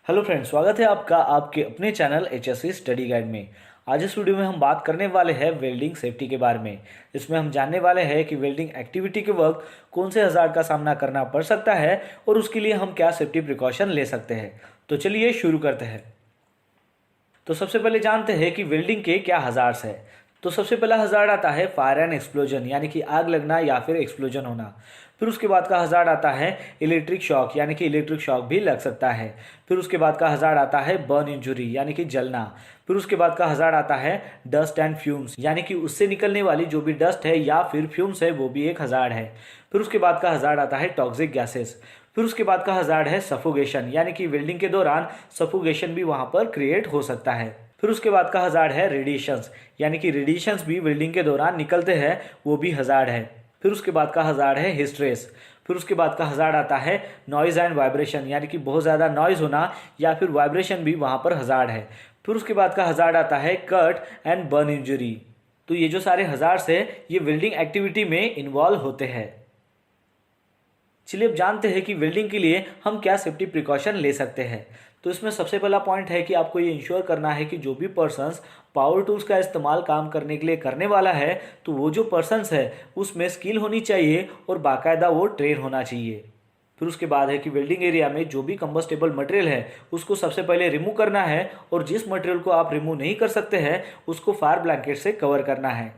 Hello friends, स्वागत है आपका आपके अपने चैनल HSC स्टडी गाइड में। आज इस वीडियो में हम बात करने वाले हैं वेल्डिंग सेफ्टी के बारे में। इसमें हम जानने वाले हैं कि वेल्डिंग एक्टिविटी के वक्त कौन से हज़ार्ड का सामना करना पड़ सकता है और उसके लिए हम क्या सेफ्टी प्रिकॉशन ले सकते हैं। तो चलिए शुरू करते हैं। तो सबसे पहले जानते हैं कि वेल्डिंग के क्या हज़ार्ड्स है। तो सबसे पहला हज़ार्ड आता है फायर एंड एक्सप्लोजन, यानी कि आग लगना या फिर एक्सप्लोजन होना। फिर उसके बाद का हज़ार्ड आता है इलेक्ट्रिक शॉक, यानी कि इलेक्ट्रिक शॉक भी लग सकता है। फिर उसके बाद का हज़ार्ड आता है बर्न इंजुरी, यानी कि जलना। फिर उसके बाद का हज़ार्ड आता है डस्ट एंड फ्यूम्स, यानी कि उससे निकलने वाली जो भी डस्ट है या फिर फ्यूम्स है वो भी एक हज़ार्ड है। फिर उसके बाद का हज़ार्ड आता है टॉक्सिक गैसेस। फिर उसके बाद का हज़ार्ड है सफोगेशन, यानी कि वेल्डिंग के दौरान सफोगेशन भी वहाँ पर क्रिएट हो सकता है। फिर उसके बाद का हज़ार्ड है रेडिएशंस, यानी कि रेडिएशंस भी वेल्डिंग के दौरान निकलते हैं, वो भी हज़ार्ड है। फिर उसके बाद का हज़ार्ड है हिस्ट्रेस। फिर उसके बाद का हज़ार्ड आता है नॉइज़ एंड वाइब्रेशन, यानी कि बहुत ज़्यादा नॉइज़ होना या फिर वाइब्रेशन भी वहाँ पर हज़ार्ड है। फिर उसके बाद का हज़ार्ड आता है कट एंड बर्न इंजरी। तो ये जो सारे हज़ार्ड्स है ये वेल्डिंग एक्टिविटी में इन्वॉल्व होते हैं। चलिए अब जानते हैं कि वेल्डिंग के लिए हम क्या सेफ्टी प्रिकॉशन ले सकते हैं। तो इसमें सबसे पहला पॉइंट है कि आपको ये इंश्योर करना है कि जो भी पर्सन्स पावर टूल्स का इस्तेमाल काम करने के लिए करने वाला है तो वो जो पर्सन्स है उसमें स्किल होनी चाहिए और बाकायदा वो ट्रेन होना चाहिए। फिर उसके बाद है कि वेल्डिंग एरिया में जो भी कंबस्टेबल मटेरियल है उसको सबसे पहले रिमूव करना है, और जिस मटेरियल को आप रिमूव नहीं कर सकते हैं उसको फायर ब्लैंकेट से कवर करना है।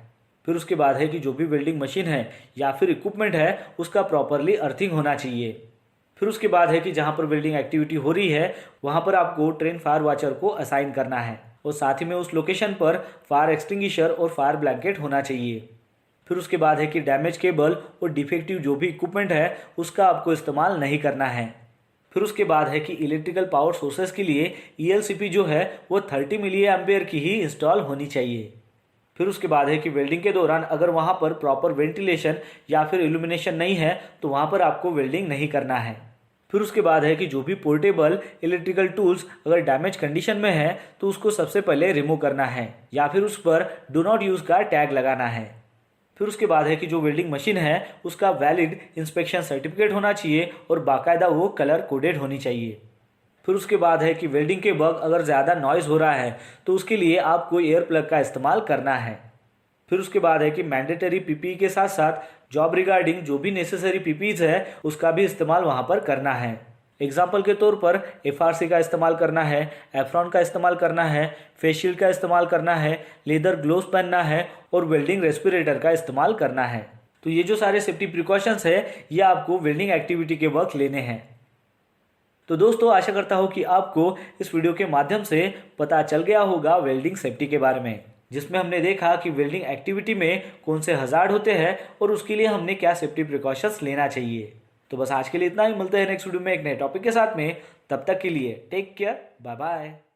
फिर उसके बाद है कि जो भी वेल्डिंग मशीन है या फिर इक्विपमेंट है उसका प्रॉपरली अर्थिंग होना चाहिए। फिर उसके बाद है कि जहाँ पर वेल्डिंग एक्टिविटी हो रही है वहाँ पर आपको ट्रेन फायर वॉचर को असाइन करना है, और साथ ही में उस लोकेशन पर फायर एक्सटिंग्विशर और फायर ब्लैंकेट होना चाहिए। फिर उसके बाद है कि डैमेज केबल और डिफेक्टिव जो भी इक्विपमेंट है उसका आपको इस्तेमाल नहीं करना है। फिर उसके बाद है कि इलेक्ट्रिकल पावर सोर्सेस के लिए ELCP जो है वो 30 मिली एम्पेयर की ही इंस्टॉल होनी चाहिए। फिर उसके बाद है कि वेल्डिंग के दौरान अगर वहाँ पर प्रॉपर वेंटिलेशन या फिर इल्यूमिनेशन नहीं है तो वहाँ पर आपको वेल्डिंग नहीं करना है। फिर उसके बाद है कि जो भी पोर्टेबल इलेक्ट्रिकल टूल्स अगर डैमेज कंडीशन में है तो उसको सबसे पहले रिमूव करना है या फिर उस पर डू नॉट यूज़ का टैग लगाना है। फिर उसके बाद है कि जो वेल्डिंग मशीन है उसका वैलिड इंस्पेक्शन सर्टिफिकेट होना चाहिए और बाकायदा वो कलर कोडेड होनी चाहिए। फिर उसके बाद है कि वेल्डिंग के वक्त अगर ज़्यादा नॉइज़ हो रहा है तो उसके लिए आपको एयर प्लग का इस्तेमाल करना है। फिर उसके बाद है कि मैंडेटरी PPE के साथ साथ जॉब रिगार्डिंग जो भी नेसेसरी PPEs है उसका भी इस्तेमाल वहाँ पर करना है। एग्जाम्पल के तौर पर FRC का इस्तेमाल करना है, एफ्रॉन का इस्तेमाल करना है, फेस शील्ड का इस्तेमाल करना है, लेदर ग्लोव्स पहनना है और वेल्डिंग रेस्पिरेटर का इस्तेमाल करना है। तो ये जो सारे सेफ्टी प्रिकॉशंस है ये आपको वेल्डिंग एक्टिविटी के वक्त लेने हैं। तो दोस्तों आशा करता हूँ कि आपको इस वीडियो के माध्यम से पता चल गया होगा वेल्डिंग सेफ्टी के बारे में, जिसमें हमने देखा कि वेल्डिंग एक्टिविटी में कौन से हज़ार्ड होते हैं और उसके लिए हमने क्या सेफ्टी प्रिकॉशंस लेना चाहिए। तो बस आज के लिए इतना ही, मिलते हैं नेक्स्ट वीडियो में एक नए टॉपिक के साथ में। तब तक के लिए टेक केयर, बाय बाय।